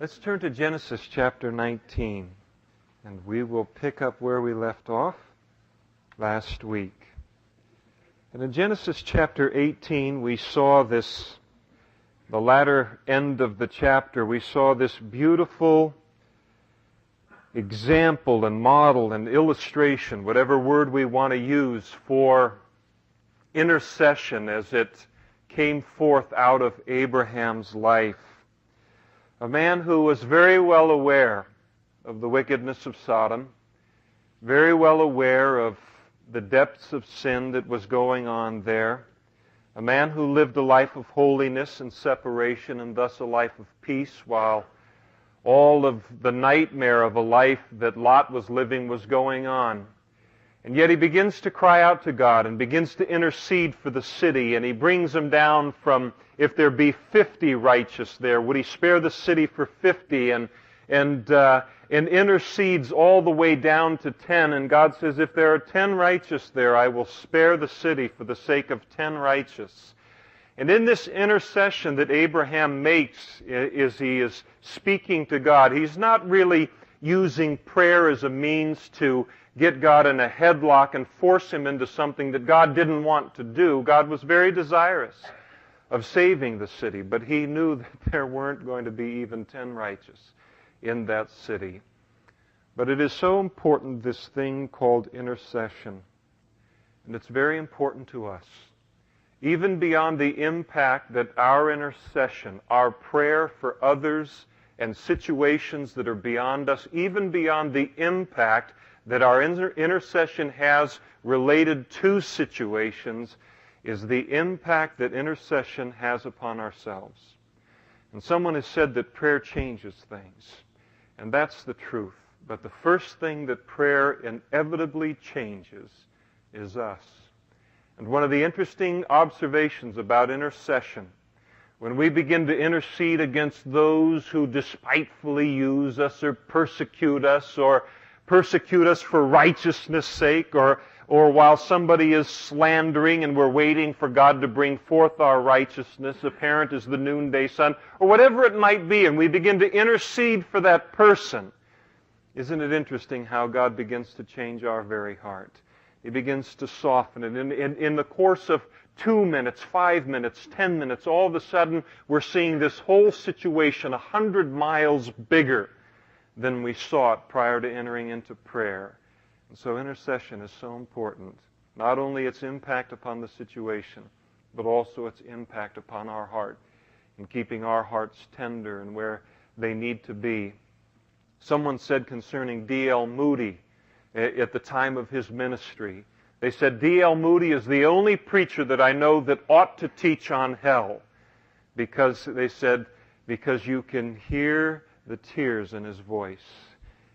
Let's turn to Genesis chapter 19, and we will pick up where we left off last week. And in Genesis chapter 18, we saw the latter end of the chapter, we saw this beautiful example and model and illustration, whatever word we want to use, for intercession as it came forth out of Abraham's life. A man who was very well aware of the wickedness of Sodom, very well aware of the depths of sin that was going on there, a man who lived a life of holiness and separation and thus a life of peace, while all of the nightmare of a life that Lot was living was going on. And yet he begins to cry out to God and begins to intercede for the city, and he brings them down from, if there be 50 righteous there, would he spare the city for 50, and intercedes all the way down to 10, and God says, if there are 10 righteous there, I will spare the city for the sake of 10 righteous. And in this intercession that Abraham makes, is he is speaking to God. He's not really using prayer as a means to get God in a headlock and force him into something that God didn't want to do. God was very desirous of saving the city, but he knew that there weren't going to be even 10 righteous in that city. But it is so important, this thing called intercession. And it's very important to us. Even beyond the impact that our intercession, our prayer for others and situations that are beyond us, even beyond the impact that our intercession has related to situations, is the impact that intercession has upon ourselves. And someone has said that prayer changes things. And that's the truth. But the first thing that prayer inevitably changes is us. And one of the interesting observations about intercession, when we begin to intercede against those who despitefully use us or persecute us for righteousness' sake, or while somebody is slandering and we're waiting for God to bring forth our righteousness, apparent as the noonday sun, or whatever it might be, and we begin to intercede for that person, isn't it interesting how God begins to change our very heart? He begins to soften it. In the course of 2 minutes, 5 minutes, 10 minutes, all of a sudden we're seeing this whole situation 100 miles bigger than we saw it prior to entering into prayer. And so intercession is so important. Not only its impact upon the situation, but also its impact upon our heart, in keeping our hearts tender and where they need to be. Someone said concerning D.L. Moody at the time of his ministry, they said, D.L. Moody is the only preacher that I know that ought to teach on hell, because they said, because you can hear the tears in his voice.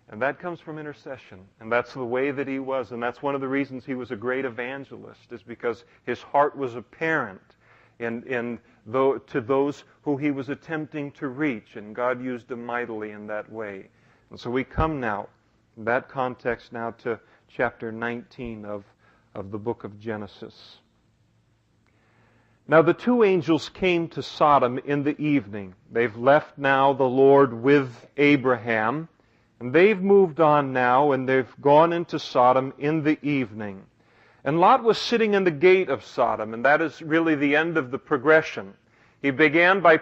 And that comes from intercession. And that's the way that he was. And that's one of the reasons he was a great evangelist, is because his heart was apparent to those who he was attempting to reach. And God used him mightily in that way. And so we come now, in that context, now to chapter 19 of the book of Genesis. Now the two angels came to Sodom in the evening. They've left now the Lord with Abraham, and they've moved on now, and they've gone into Sodom in the evening. And Lot was sitting in the gate of Sodom, and that is really the end of the progression. He began by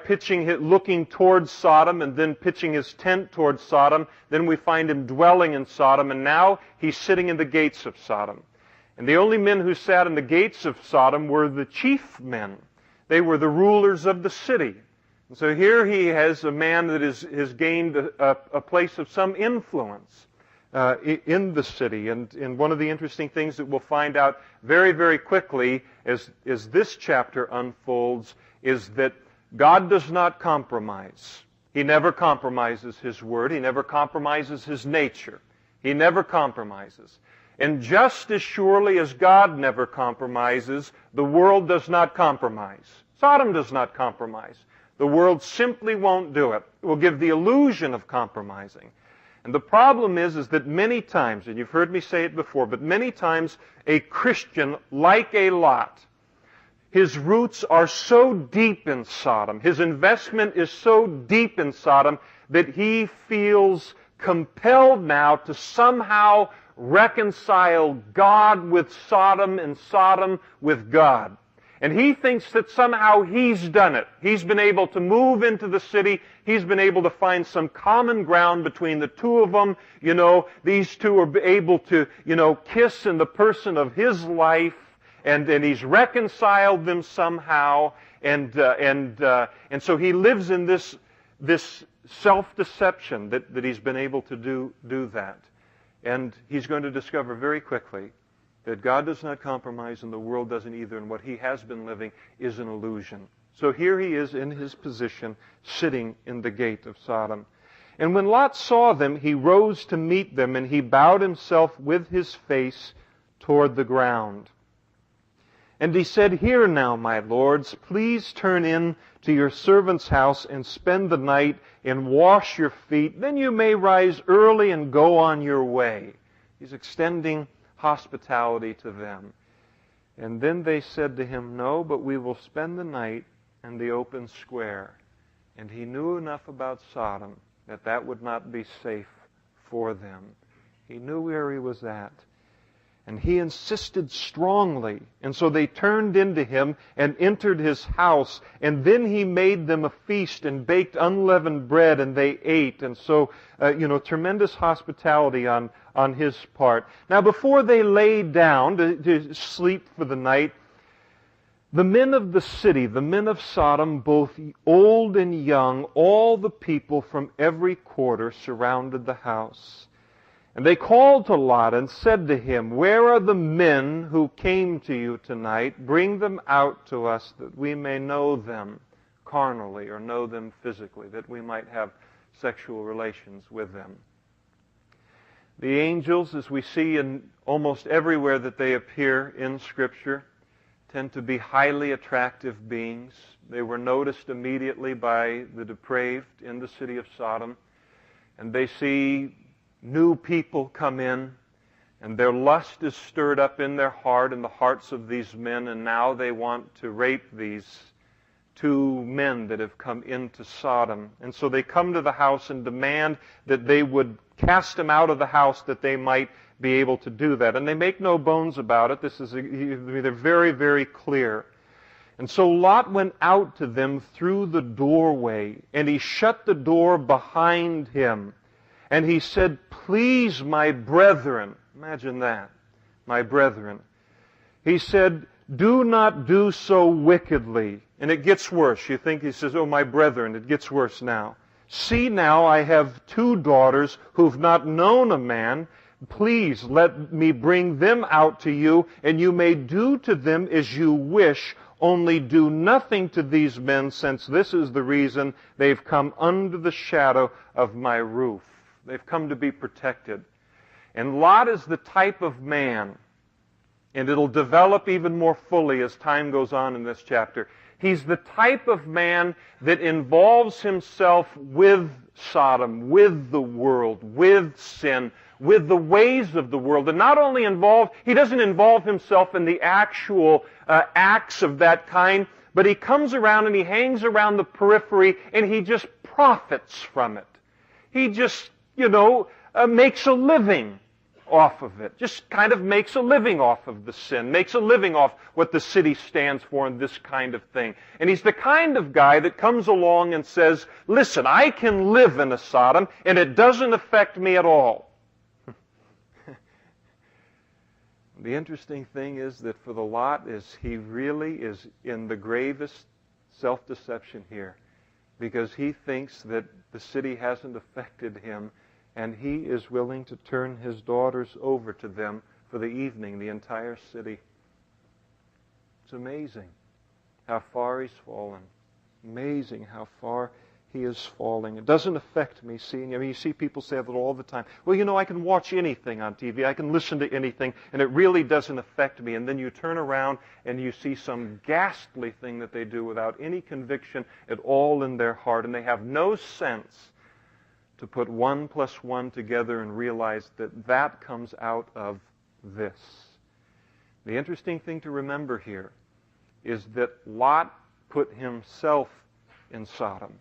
looking towards Sodom, and then pitching his tent towards Sodom. Then we find him dwelling in Sodom, and now he's sitting in the gates of Sodom. And the only men who sat in the gates of Sodom were the chief men. They were the rulers of the city. And so here he has a man that has gained a place of some influence in the city. And one of the interesting things that we'll find out very, very quickly as this chapter unfolds is that God does not compromise. He never compromises His word. He never compromises His nature. He never compromises. And just as surely as God never compromises, the world does not compromise. Sodom does not compromise. The world simply won't do it. It will give the illusion of compromising. And the problem is that many times, and you've heard me say it before, but many times a Christian, like a Lot, His roots are so deep in Sodom, his investment is so deep in Sodom, that he feels compelled now to somehow reconcile God with Sodom and Sodom with God. And he thinks that somehow he's done it. He's been able to move into the city. He's been able to find some common ground between the two of them. You know, these two are able to, kiss in the person of his life. And he's reconciled them somehow. And so he lives in this self-deception that he's been able to do that. And he's going to discover very quickly that God does not compromise and the world doesn't either, and what he has been living is an illusion. So here he is in his position, sitting in the gate of Sodom. And when Lot saw them, he rose to meet them, and he bowed himself with his face toward the ground. And he said, "Hear now, my lords, please turn in to your servant's house and spend the night and wash your feet. Then you may rise early and go on your way." He's extending hospitality to them. And then they said to him, "No, but we will spend the night in the open square." And he knew enough about Sodom that would not be safe for them. He knew where he was at. And he insisted strongly. And so they turned into him and entered his house. And then he made them a feast and baked unleavened bread, and they ate. And so, tremendous hospitality on his part. Now, before they lay down to sleep for the night, the men of the city, the men of Sodom, both old and young, all the people from every quarter surrounded the house. And they called to Lot and said to him, "Where are the men who came to you tonight? Bring them out to us that we may know them carnally or know them physically, that we might have sexual relations with them." The angels, as we see in almost everywhere that they appear in Scripture, tend to be highly attractive beings. They were noticed immediately by the depraved in the city of Sodom, and they see new people come in, and their lust is stirred up in their heart, in the hearts of these men, and now they want to rape these two men that have come into Sodom. And so they come to the house and demand that they would cast him out of the house that they might be able to do that. And they make no bones about it. They're very, very clear. And so Lot went out to them through the doorway, and he shut the door behind him. And he said, "Please, my brethren," imagine that, my brethren. He said, "Do not do so wickedly." And it gets worse. You think he says, "Oh, my brethren," it gets worse now. "See now, I have two daughters who've not known a man. Please let me bring them out to you, and you may do to them as you wish. Only do nothing to these men, since this is the reason they've come under the shadow of my roof." They've come to be protected. And Lot is the type of man, and it'll develop even more fully as time goes on in this chapter. He's the type of man that involves himself with Sodom, with the world, with sin, with the ways of the world. And not only he doesn't involve himself in the actual acts of that kind, but he comes around and he hangs around the periphery and he just profits from it. He just makes a living off of it. Just kind of makes a living off of the sin. Makes a living off what the city stands for and this kind of thing. And he's the kind of guy that comes along and says, "Listen, I can live in a Sodom and it doesn't affect me at all." The interesting thing is that for the Lot he really is in the gravest self-deception here, because he thinks that the city hasn't affected him, and he is willing to turn his daughters over to them for the evening, the entire city. It's amazing how far he's fallen. Amazing how far he is falling. It doesn't affect me seeing him. You see people say that all the time. "Well, I can watch anything on TV. I can listen to anything, and it really doesn't affect me." And then you turn around and you see some ghastly thing that they do without any conviction at all in their heart, and they have no sense to put 1 + 1 together and realize that comes out of this. The interesting thing to remember here is that Lot put himself in Sodom.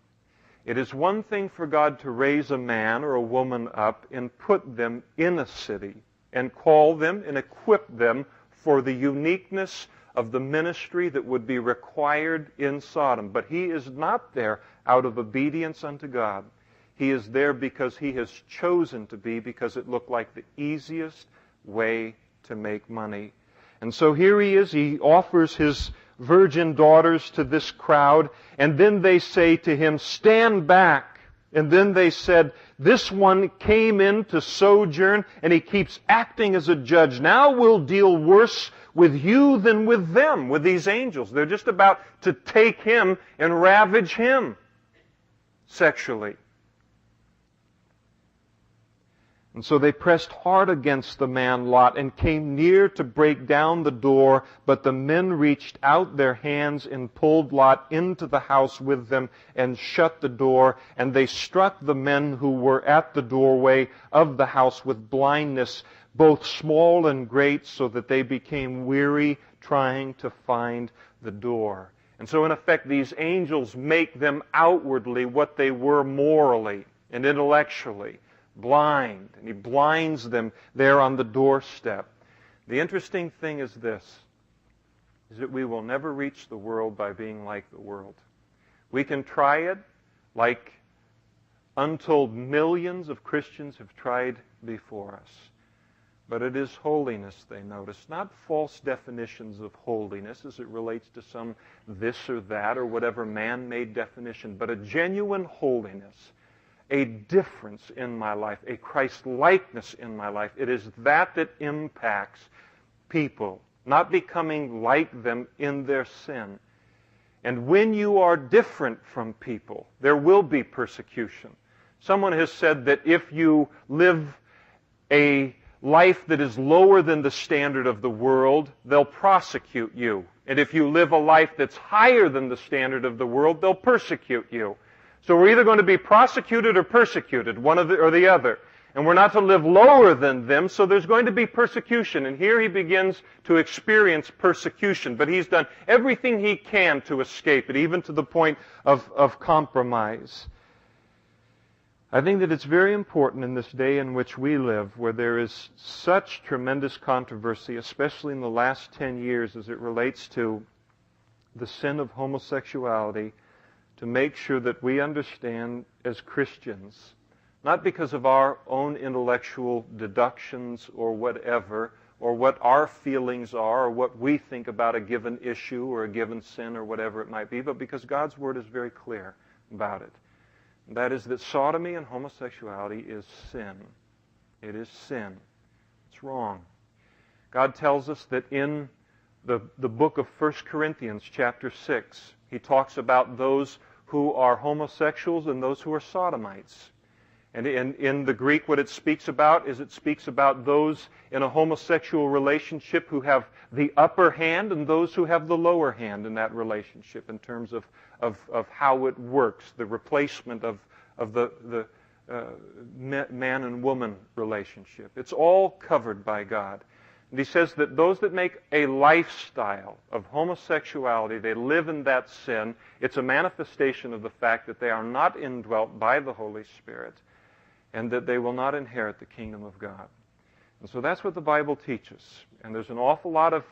It is one thing for God to raise a man or a woman up and put them in a city and call them and equip them for the uniqueness of the ministry that would be required in Sodom. But he is not there out of obedience unto God. He is there because he has chosen to be, because it looked like the easiest way to make money. And so here he is. He offers his virgin daughters to this crowd, and then they say to him, "Stand back." And then they said, "This one came in to sojourn, and he keeps acting as a judge. Now we'll deal worse with you than with them," with these angels. They're just about to take him and ravage him sexually. And so they pressed hard against the man Lot and came near to break down the door, but the men reached out their hands and pulled Lot into the house with them and shut the door. And they struck the men who were at the doorway of the house with blindness, both small and great, so that they became weary trying to find the door. And so in effect, these angels make them outwardly what they were morally and intellectually, blind. And he blinds them there on the doorstep. The interesting thing is this, is that we will never reach the world by being like the world. We can try it like untold millions of Christians have tried before us. But it is holiness, they notice, not false definitions of holiness as it relates to some this or that or whatever man-made definition, but a genuine holiness, a difference in my life, a Christ-likeness in my life. It is that that impacts people, not becoming like them in their sin. And when you are different from people, there will be persecution. Someone has said that if you live a life that is lower than the standard of the world, they'll prosecute you. And if you live a life that's higher than the standard of the world, they'll persecute you. So we're either going to be prosecuted or persecuted, one or the other. And we're not to live lower than them, so there's going to be persecution. And here he begins to experience persecution. But he's done everything he can to escape it, even to the point of compromise. I think that it's very important in this day in which we live, where there is such tremendous controversy, especially in the last 10 years as it relates to the sin of homosexuality, to make sure that we understand as Christians, not because of our own intellectual deductions or whatever, or what our feelings are, or what we think about a given issue or a given sin or whatever it might be, but because God's Word is very clear about it. That is that sodomy and homosexuality is sin. It is sin. It's wrong. God tells us that in the book of 1 Corinthians chapter 6, he talks about those who are homosexuals and those who are sodomites. And in the Greek, what it speaks about is it speaks about those in a homosexual relationship who have the upper hand and those who have the lower hand in that relationship in terms of how it works, the replacement of the man and woman relationship. It's all covered by God. And he says that those that make a lifestyle of homosexuality, they live in that sin, it's a manifestation of the fact that they are not indwelt by the Holy Spirit and that they will not inherit the kingdom of God. And so that's what the Bible teaches. And there's an awful lot of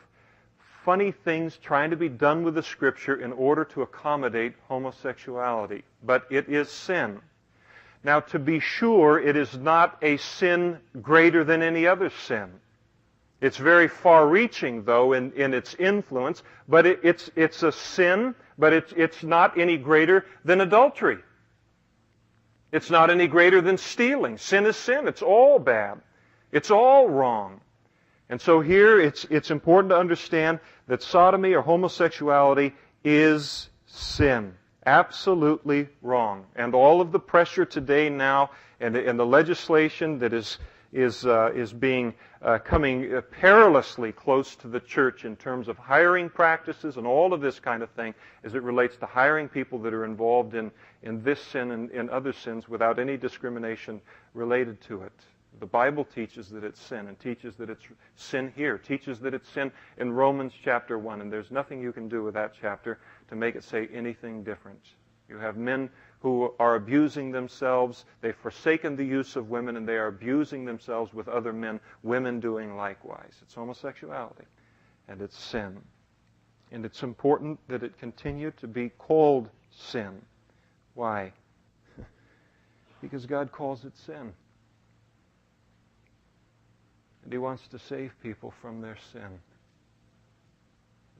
funny things trying to be done with the Scripture in order to accommodate homosexuality. But it is sin. Now, to be sure, it is not a sin greater than any other sin. It's very far-reaching, though, in its influence, but it's a sin, but it's not any greater than adultery. It's not any greater than stealing. Sin is sin. It's all bad. It's all wrong. And so here it's important to understand that sodomy or homosexuality is sin. Absolutely wrong. And all of the pressure today now and the legislation that is being coming perilously close to the church in terms of hiring practices and all of this kind of thing as it relates to hiring people that are involved in this sin and in other sins without any discrimination related to it. The Bible teaches that it's sin, and teaches that it's sin here, teaches that it's sin in Romans chapter 1, and there's nothing you can do with that chapter to make it say anything different. You have men who are abusing themselves. They've forsaken the use of women, and they are abusing themselves with other men, women doing likewise. It's homosexuality, and it's sin. And it's important that it continue to be called sin. Why? Because God calls it sin. And He wants to save people from their sin.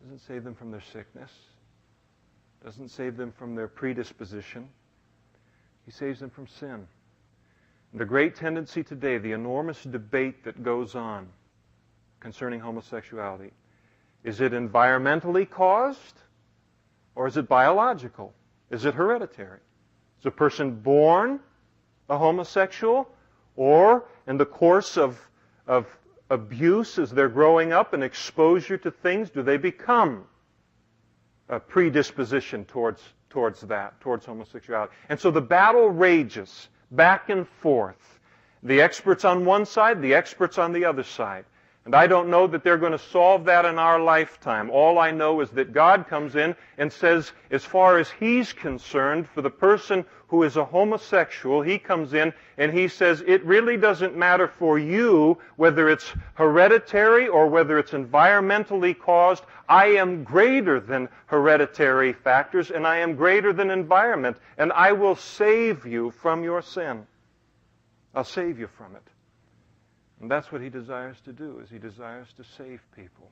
Doesn't save them from their sickness. Doesn't save them from their predisposition. He saves them from sin. And the great tendency today, the enormous debate that goes on concerning homosexuality, is it environmentally caused or is it biological? Is it hereditary? Is a person born a homosexual, or in the course of abuse as they're growing up and exposure to things, do they become a predisposition towards homosexuality? And so the battle rages back and forth. The experts on one side, the experts on the other side. And I don't know that they're going to solve that in our lifetime. All I know is that God comes in and says, as far as He's concerned, for the person who is a homosexual, He comes in and He says, it really doesn't matter for you whether it's hereditary or whether it's environmentally caused. I am greater than hereditary factors, and I am greater than environment, and I will save you from your sin. I'll save you from it. And that's what He desires to do, is He desires to save people.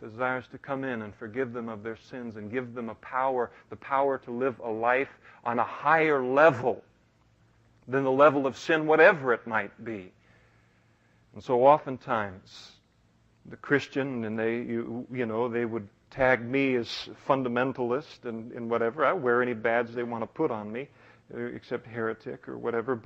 He desires to come in and forgive them of their sins and give them the power to live a life on a higher level than the level of sin, whatever it might be. And so oftentimes, the Christian, and they would tag me as fundamentalist and whatever. I wear any badge they want to put on me, except heretic or whatever,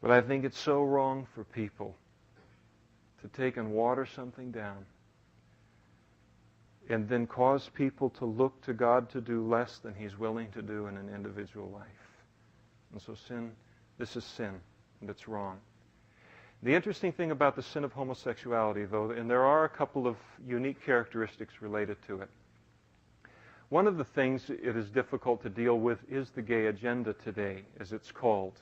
But I think it's so wrong for people to take and water something down and then cause people to look to God to do less than He's willing to do in an individual life. And so this is sin, and it's wrong. The interesting thing about the sin of homosexuality, though, and there are a couple of unique characteristics related to it. One of the things it is difficult to deal with is the gay agenda today, as it's called.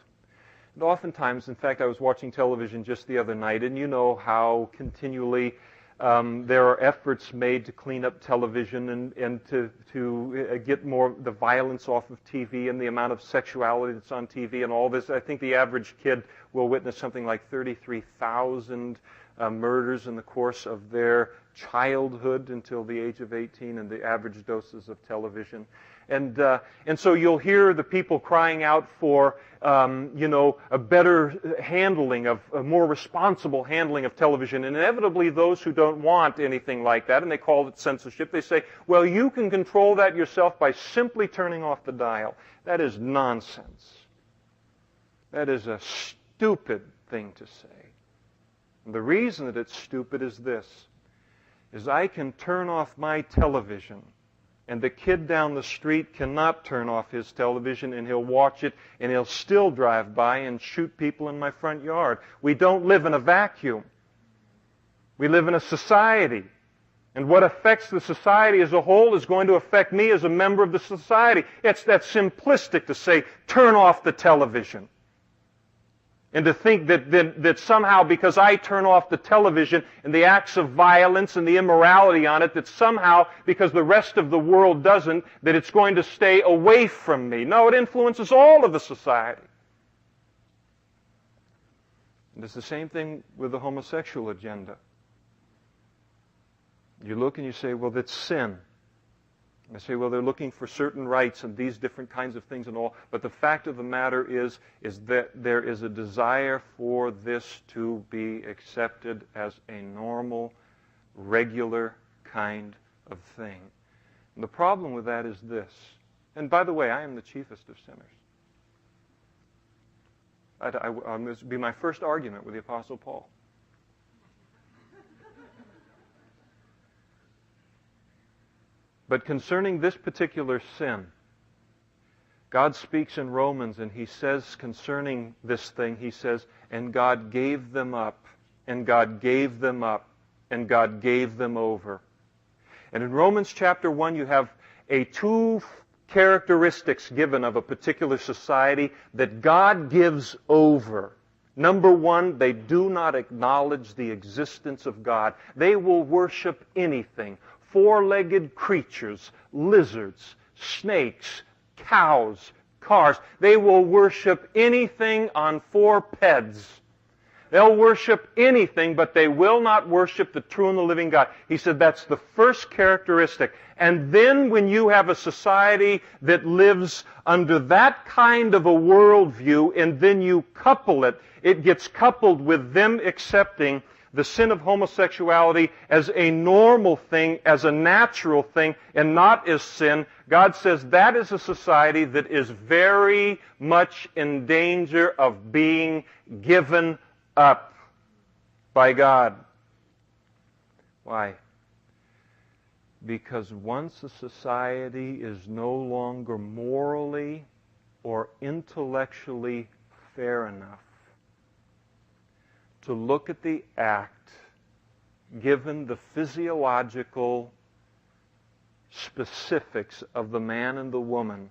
And oftentimes, in fact, I was watching television just the other night, and you know how continually there are efforts made to clean up television and to get more the violence off of TV and the amount of sexuality that's on TV and all this. I think the average kid will witness something like 33,000 murders in the course of their childhood until the age of 18, and the average doses of television. And so you'll hear the people crying out for, a better handling a more responsible handling of television. And inevitably, those who don't want anything like that, and they call it censorship, they say, well, you can control that yourself by simply turning off the dial. That is nonsense. That is a stupid thing to say. And the reason that it's stupid is this, is I can turn off my television, and the kid down the street cannot turn off his television, and he'll watch it, and he'll still drive by and shoot people in my front yard. We don't live in a vacuum. We live in a society. And what affects the society as a whole is going to affect me as a member of the society. It's that simplistic to say, turn off the television. And to think that somehow because I turn off the television and the acts of violence and the immorality on it, that somehow because the rest of the world doesn't, that it's going to stay away from me. No, it influences all of the society. And it's the same thing with the homosexual agenda. You look and you say, well, that's sin. I say, well, they're looking for certain rights and these different kinds of things and all. But the fact of the matter is that there is a desire for this to be accepted as a normal, regular kind of thing. And the problem with that is this. And by the way, I am the chiefest of sinners. This would be my first argument with the Apostle Paul. But concerning this particular sin, God speaks in Romans, and He says concerning this thing, He says, and God gave them up, and God gave them up, and God gave them over. And in Romans chapter 1, you have two characteristics given of a particular society that God gives over. Number one, they do not acknowledge the existence of God. They will worship anything. Four-legged creatures, lizards, snakes, cows, cars. They will worship anything on four peds. They'll worship anything, but they will not worship the true and the living God. He said that's the first characteristic. And then when you have a society that lives under that kind of a worldview, and then you couple it, it gets coupled with them accepting the sin of homosexuality as a normal thing, as a natural thing, and not as sin. God says that is a society that is very much in danger of being given up by God. Why? Because once a society is no longer morally or intellectually fair enough to look at the act given the physiological specifics of the man and the woman,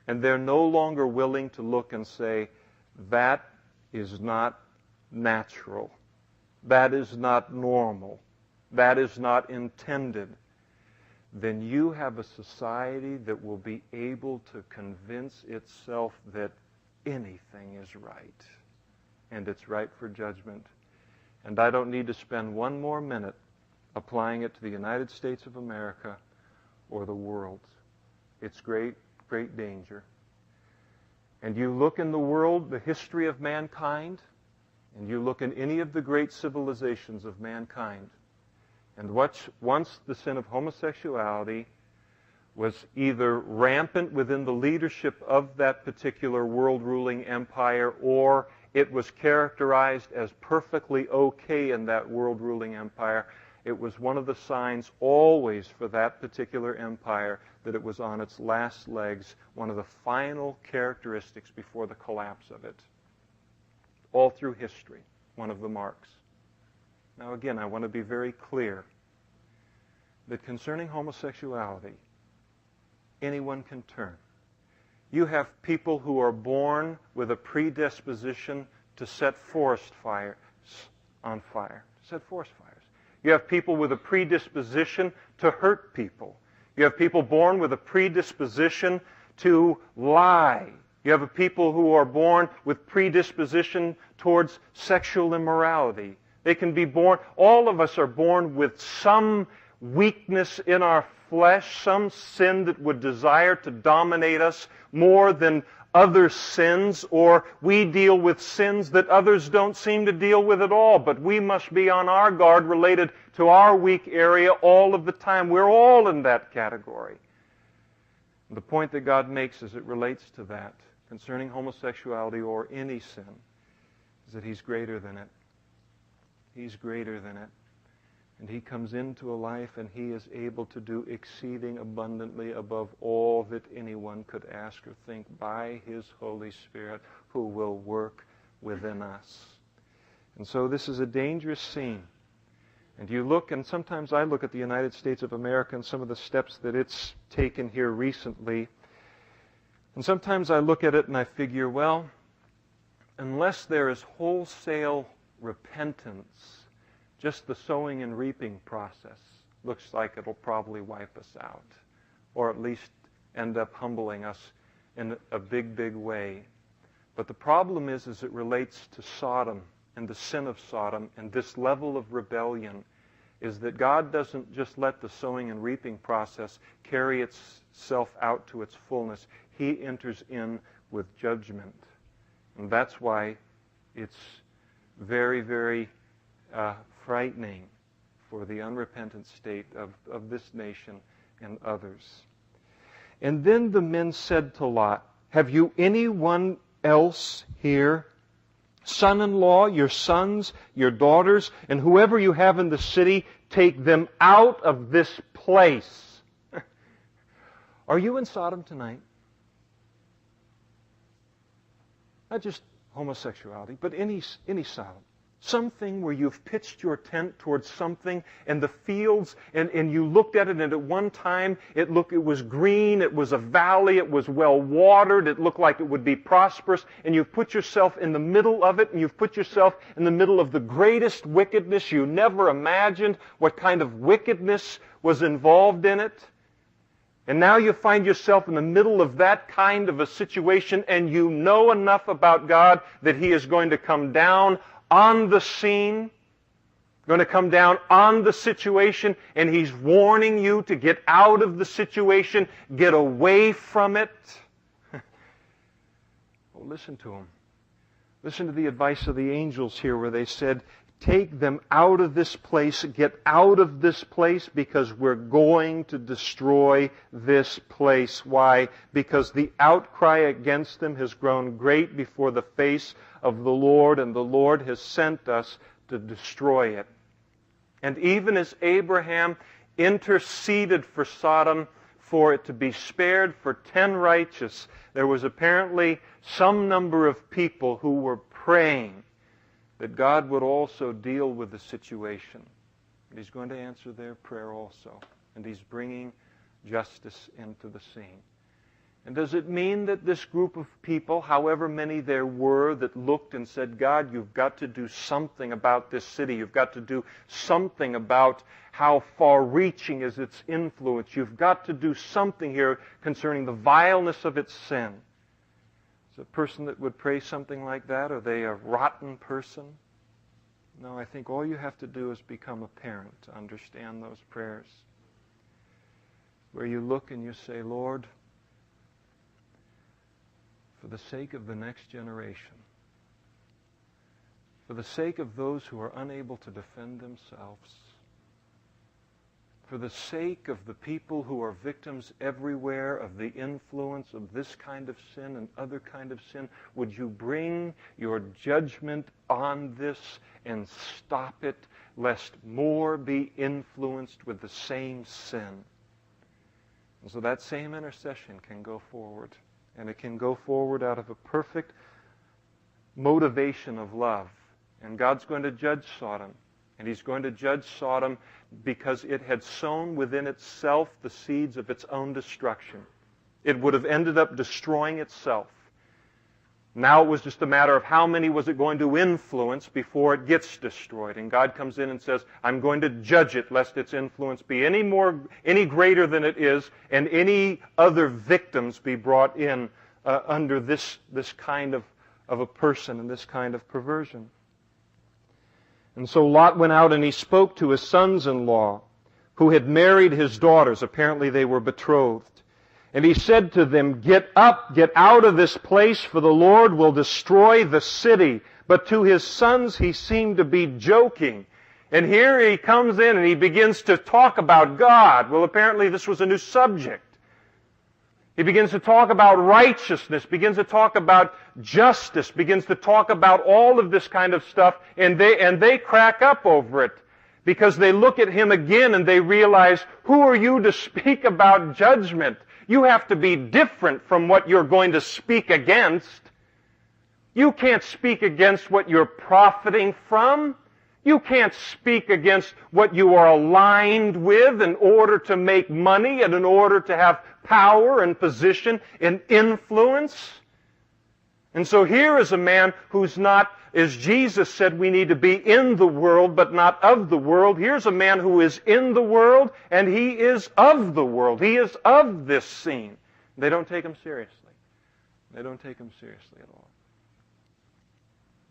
and they're no longer willing to look and say, that is not natural. That is not normal. That is not intended. Then you have a society that will be able to convince itself that anything is right. And it's right for judgment. And I don't need to spend one more minute applying it to the United States of America or the world. It's great, great danger. And you look in the world, the history of mankind, and you look in any of the great civilizations of mankind, and once the sin of homosexuality was either rampant within the leadership of that particular world-ruling empire, or it was characterized as perfectly okay in that world-ruling empire, it was one of the signs always for that particular empire that it was on its last legs, one of the final characteristics before the collapse of it. All through history, one of the marks. Now again, I want to be very clear that concerning homosexuality, anyone can turn. You have people who are born with a predisposition to set forest fires on fire, set forest fires. You have people with a predisposition to hurt people. You have people born with a predisposition to lie. You have people who are born with predisposition towards sexual immorality. They can be born, all of us are born with some weakness in our flesh, some sin that would desire to dominate us more than other sins, or we deal with sins that others don't seem to deal with at all, but we must be on our guard related to our weak area all of the time. We're all in that category. The point that God makes as it relates to that, concerning homosexuality or any sin, is that He's greater than it. He's greater than it. And He comes into a life and He is able to do exceeding abundantly above all that anyone could ask or think by His Holy Spirit, who will work within us. And so this is a dangerous scene. And you look, and sometimes I look at the United States of America and some of the steps that it's taken here recently, and sometimes I look at it and I figure, well, unless there is wholesale repentance, just the sowing and reaping process looks like it'll probably wipe us out, or at least end up humbling us in a big, big way. But the problem is, as it relates to Sodom and the sin of Sodom and this level of rebellion, is that God doesn't just let the sowing and reaping process carry itself out to its fullness. He enters in with judgment. And that's why it's very, very frightening for the unrepentant state of this nation and others. And then the men said to Lot, "Have you anyone else here? Son-in-law, your sons, your daughters, and whoever you have in the city, take them out of this place." Are you in Sodom tonight? Not just homosexuality, but any Sodom. Something where you've pitched your tent towards something, and the fields, and you looked at it, and at one time it was green, it was a valley, it was well watered, it looked like it would be prosperous, and you've put yourself in the middle of it, and you've put yourself in the middle of the greatest wickedness you never imagined, what kind of wickedness was involved in it. And now you find yourself in the middle of that kind of a situation, and you know enough about God that He is going to come down on the scene, going to come down on the situation, and He's warning you to get out of the situation, get away from it. Well, listen to Him. Listen to the advice of the angels here where they said, take them out of this place, get out of this place, because we're going to destroy this place. Why? Because the outcry against them has grown great before the face of the Lord, and the Lord has sent us to destroy it. And even as Abraham interceded for Sodom, for it to be spared for 10 righteous, there was apparently some number of people who were praying that God would also deal with the situation. And He's going to answer their prayer also. And He's bringing justice into the scene. And does it mean that this group of people, however many there were, that looked and said, God, you've got to do something about this city. You've got to do something about how far-reaching is its influence. You've got to do something here concerning the vileness of its sin. Is a person that would pray something like that, are they a rotten person? No, I think all you have to do is become a parent to understand those prayers. Where you look and you say, Lord, for the sake of the next generation, for the sake of those who are unable to defend themselves, for the sake of the people who are victims everywhere of the influence of this kind of sin and other kind of sin, would you bring your judgment on this and stop it, lest more be influenced with the same sin? And so that same intercession can go forward. And it can go forward out of a perfect motivation of love. And God's going to judge Sodom. And He's going to judge Sodom because it had sown within itself the seeds of its own destruction. It would have ended up destroying itself. Now it was just a matter of how many was it going to influence before it gets destroyed. And God comes in and says, I'm going to judge it lest its influence be any greater than it is, and any other victims be brought in under this kind of a person and this kind of perversion. And so Lot went out and he spoke to his sons-in-law who had married his daughters. Apparently they were betrothed. And he said to them, get up, get out of this place, for the Lord will destroy the city. But to his sons he seemed to be joking. And here he comes in and he begins to talk about God. Well, apparently this was a new subject. He begins to talk about righteousness, begins to talk about justice, begins to talk about all of this kind of stuff, and they crack up over it. Because they look at him again and they realize, who are you to speak about judgment? You have to be different from what you're going to speak against. You can't speak against what you're profiting from. You can't speak against what you are aligned with in order to make money and in order to have power and position and influence. And so here is a man who's not, as Jesus said, we need to be in the world but not of the world. Here's a man who is in the world and he is of the world. He is of this scene. They don't take him seriously. They don't take him seriously at all.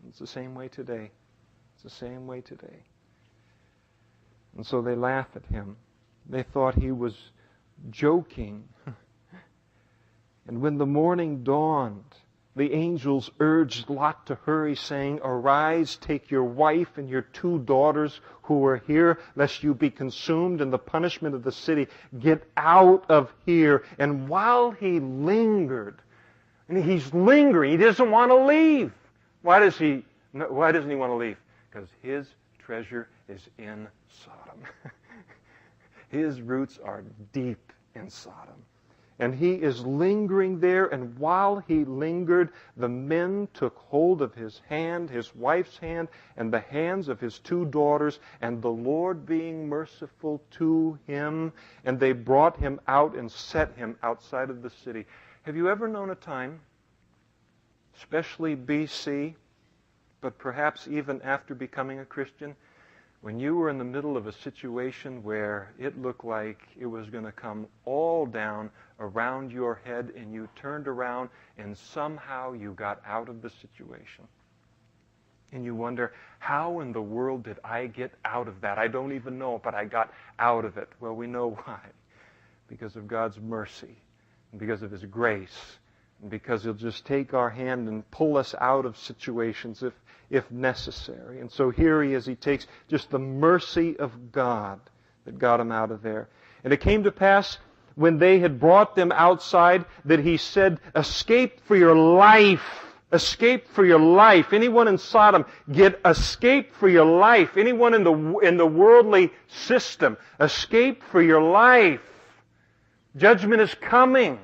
It's the same way today. It's the same way today. And so they laugh at him. They thought he was joking. And when the morning dawned, the angels urged Lot to hurry, saying, arise, take your wife and your 2 daughters who are here, lest you be consumed in the punishment of the city. Get out of here. And while he lingered, and he's lingering, he doesn't want to leave. Why doesn't he want to leave? Because his treasure is in Sodom. His roots are deep in Sodom. And he is lingering there, and while he lingered, the men took hold of his hand, his wife's hand, and the hands of his 2 daughters, and the Lord being merciful to him, and they brought him out and set him outside of the city. Have you ever known a time, especially BC, but perhaps even after becoming a Christian, when you were in the middle of a situation where it looked like it was going to come all down around your head, and you turned around and somehow you got out of the situation? And you wonder, how in the world did I get out of that? I don't even know, but I got out of it. Well, we know why. Because of God's mercy, and because of His grace, and because He'll just take our hand and pull us out of situations if necessary. And so here he is. He takes just the mercy of God that got him out of there. And it came to pass, when they had brought them outside, that he said, "Escape for your life. Escape for your life." Anyone in Sodom, escape for your life. Anyone in the worldly system, escape for your life. Judgment is coming.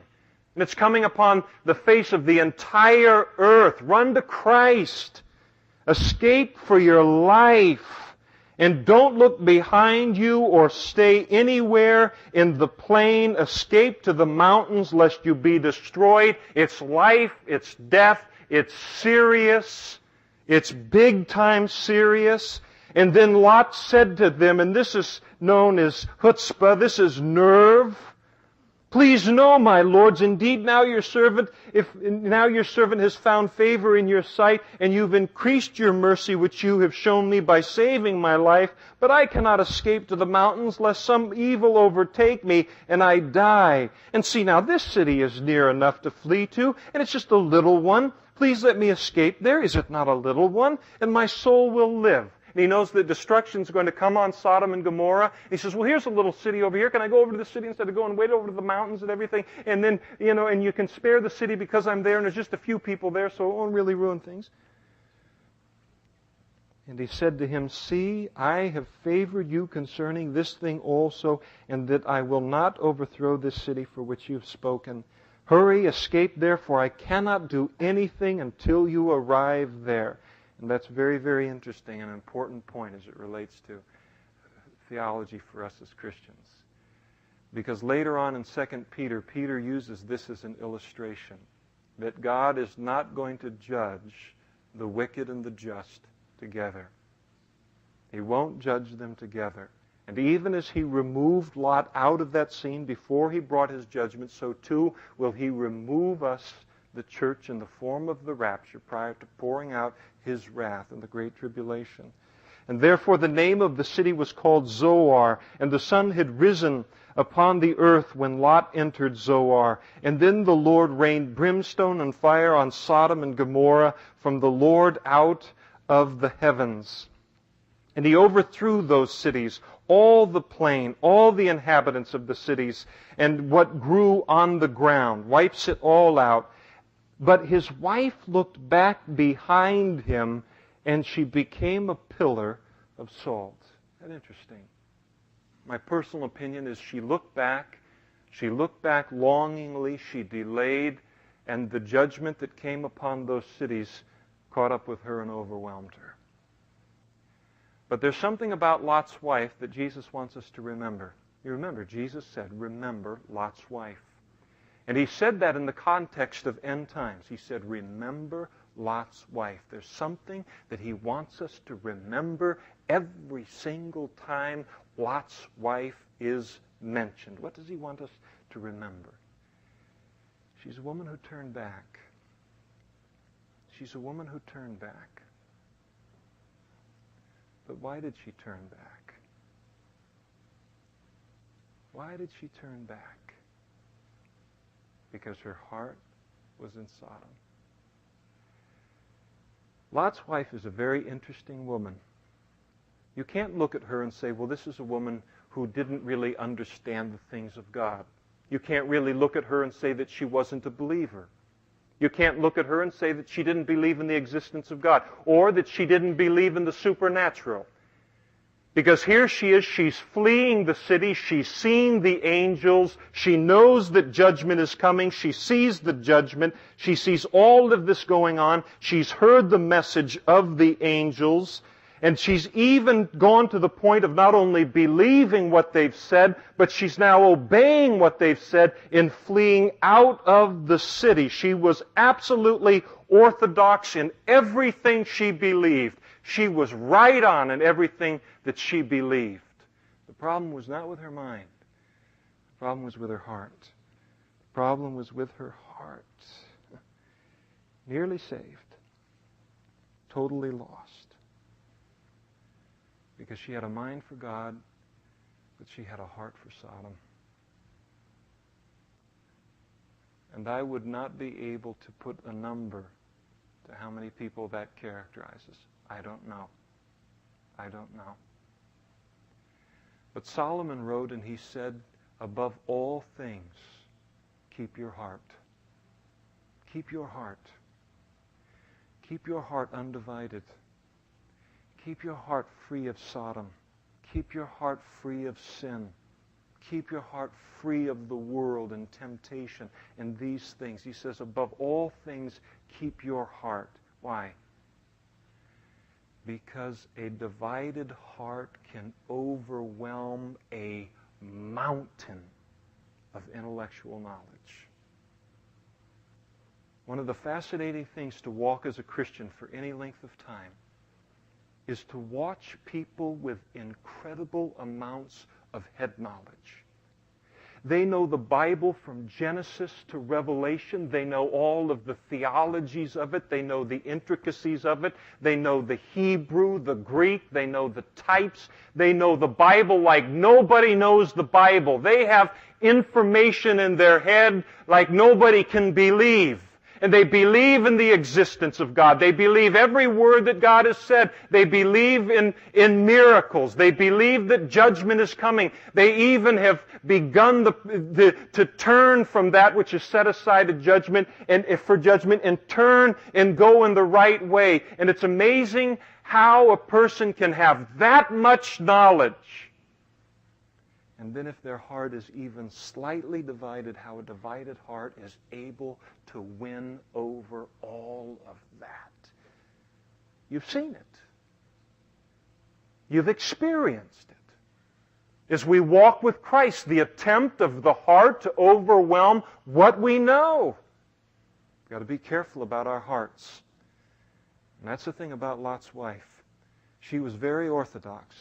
And it's coming upon the face of the entire earth. Run to Christ. Escape for your life. And don't look behind you or stay anywhere in the plain. Escape to the mountains lest you be destroyed. It's life, it's death, it's serious. It's big time serious. And then Lot said to them, and this is known as chutzpah, this is nerve. "Please know, my lords, indeed now your servant has found favor in your sight, and you've increased your mercy which you have shown me by saving my life. But I cannot escape to the mountains, lest some evil overtake me and I die. And see, now this city is near enough to flee to, and it's just a little one. Please let me escape there. Is it not a little one? And my soul will live." And he knows that destruction is going to come on Sodom and Gomorrah. He says, "Well, here's a little city over here. Can I go over to the city instead of going way over to the mountains and everything? And then, and you can spare the city because I'm there and there's just a few people there, so it won't really ruin things." And he said to him, "See, I have favored you concerning this thing also, and that I will not overthrow this city for which you have spoken. Hurry, escape there, for I cannot do anything until you arrive there." And that's very, very interesting and an important point as it relates to theology for us as Christians. Because later on in 2 Peter, Peter uses this as an illustration that God is not going to judge the wicked and the just together. He won't judge them together. And even as He removed Lot out of that scene before He brought His judgment, so too will He remove us, the church, in the form of the rapture prior to pouring out His wrath in the Great Tribulation. And therefore the name of the city was called Zoar, and the sun had risen upon the earth when Lot entered Zoar. And then the Lord rained brimstone and fire on Sodom and Gomorrah from the Lord out of the heavens. And He overthrew those cities, all the plain, all the inhabitants of the cities, and what grew on the ground, wipes it all out. But his wife looked back behind him, and she became a pillar of salt. Isn't that interesting? My personal opinion is she looked back longingly, she delayed, and the judgment that came upon those cities caught up with her and overwhelmed her. But there's something about Lot's wife that Jesus wants us to remember. You remember, Jesus said, "Remember Lot's wife." And He said that in the context of end times. He said, "Remember Lot's wife." There's something that He wants us to remember every single time Lot's wife is mentioned. What does He want us to remember? She's a woman who turned back. She's a woman who turned back. But why did she turn back? Why did she turn back? Because her heart was in Sodom. Lot's wife is a very interesting woman. You can't look at her and say, well, this is a woman who didn't really understand the things of God. You can't really look at her and say that she wasn't a believer. You can't look at her and say that she didn't believe in the existence of God, or that she didn't believe in the supernatural. Because here she is, she's fleeing the city, she's seeing the angels, she knows that judgment is coming, she sees the judgment, she sees all of this going on, she's heard the message of the angels, and she's even gone to the point of not only believing what they've said, but she's now obeying what they've said in fleeing out of the city. She was absolutely orthodox in everything she believed. She was right on in everything that she believed. The problem was not with her mind. The problem was with her heart. The problem was with her heart. Nearly saved. Totally lost. Because she had a mind for God, but she had a heart for Sodom. And I would not be able to put a number to how many people that characterizes. I don't know. I don't know. But Solomon wrote and he said, above all things, keep your heart. Keep your heart. Keep your heart undivided. Keep your heart free of Sodom. Keep your heart free of sin. Keep your heart free of the world and temptation and these things. He says, above all things, keep your heart. Why? Because a divided heart can overwhelm a mountain of intellectual knowledge. One of the fascinating things to walk as a Christian for any length of time is to watch people with incredible amounts of head knowledge. They know the Bible from Genesis to Revelation. They know all of the theologies of it. They know the intricacies of it. They know the Hebrew, the Greek. They know the types. They know the Bible like nobody knows the Bible. They have information in their head like nobody can believe. And they believe in the existence of God. They believe every word that God has said. They believe in miracles. They believe that judgment is coming. They even have begun to turn from that which is set aside to judgment and for judgment and turn and go in the right way. And it's amazing how a person can have that much knowledge. And then if their heart is even slightly divided, how a divided heart is able to win over all of that. You've seen it. You've experienced it. As we walk with Christ, the attempt of the heart to overwhelm what we know. We've got to be careful about our hearts. And that's the thing about Lot's wife. She was very orthodox.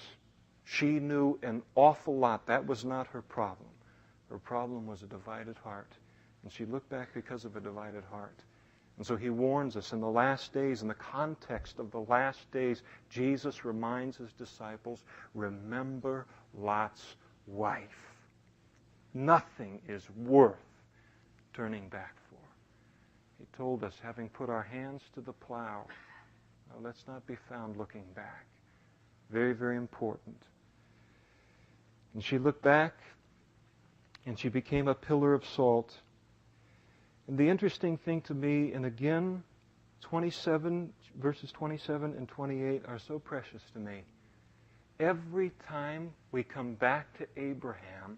She knew an awful lot. That was not her problem. Her problem was a divided heart. And she looked back because of a divided heart. And so he warns us in the last days, in the context of the last days, Jesus reminds his disciples, remember Lot's wife. Nothing is worth turning back for. He told us, having put our hands to the plow, let's not be found looking back. Very, very important. And she looked back, and she became a pillar of salt. And the interesting thing to me, and again, verses 27 and 28 are so precious to me. Every time we come back to Abraham,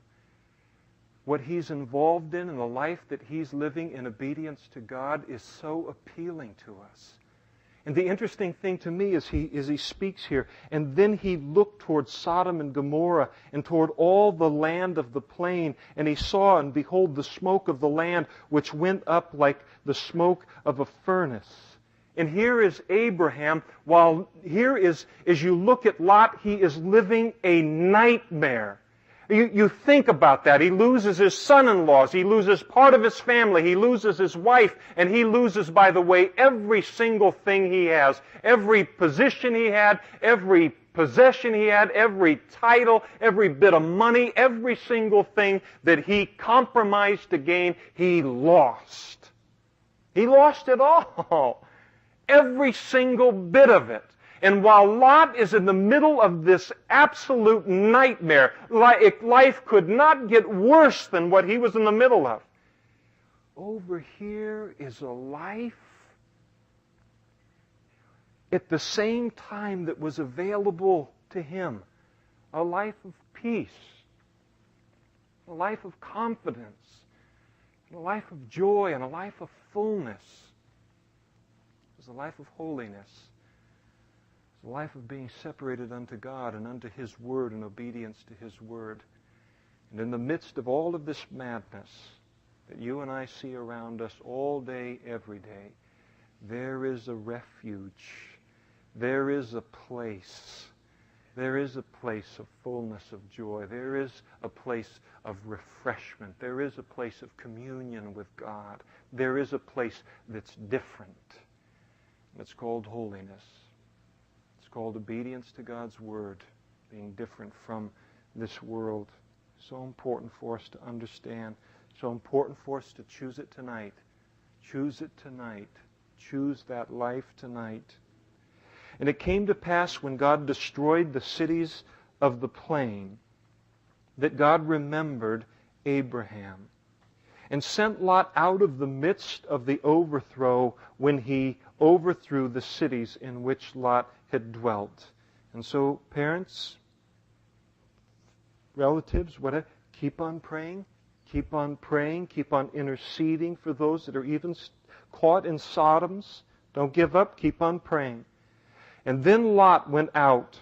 what he's involved in and the life that he's living in obedience to God is so appealing to us. And the interesting thing to me is he speaks here, and then he looked toward Sodom and Gomorrah and toward all the land of the plain, and he saw, and behold, the smoke of the land which went up like the smoke of a furnace. And here is Abraham, while here is, as you look at Lot, he is living a nightmare. You think about that. He loses his son-in-laws. He loses part of his family. He loses his wife. And he loses, by the way, every single thing he has. Every position he had, every possession he had, every title, every bit of money, every single thing that he compromised to gain, he lost. He lost it all. Every single bit of it. And while Lot is in the middle of this absolute nightmare, life could not get worse than what he was in the middle of. Over here is a life at the same time that was available to him. a life of peace, a life of confidence, a life of joy, and a life of fullness. It's a life of holiness. It's a life of being separated unto God and unto His Word and obedience to His Word. And in the midst of all of this madness that you and I see around us all day, every day, there is a refuge. There is a place. There is a place of fullness of joy. There is a place of refreshment. There is a place of communion with God. There is a place that's different. It's called holiness. It's called obedience to God's Word, being different from this world. So important for us to understand. So important for us to choose it tonight. Choose it tonight. Choose that life tonight. And it came to pass when God destroyed the cities of the plain that God remembered Abraham and sent Lot out of the midst of the overthrow when He overthrew the cities in which Lot had dwelt. And so, parents, relatives, whatever, keep on praying, keep on praying, keep on interceding for those that are even caught in Sodoms. Don't give up, keep on praying. And then Lot went out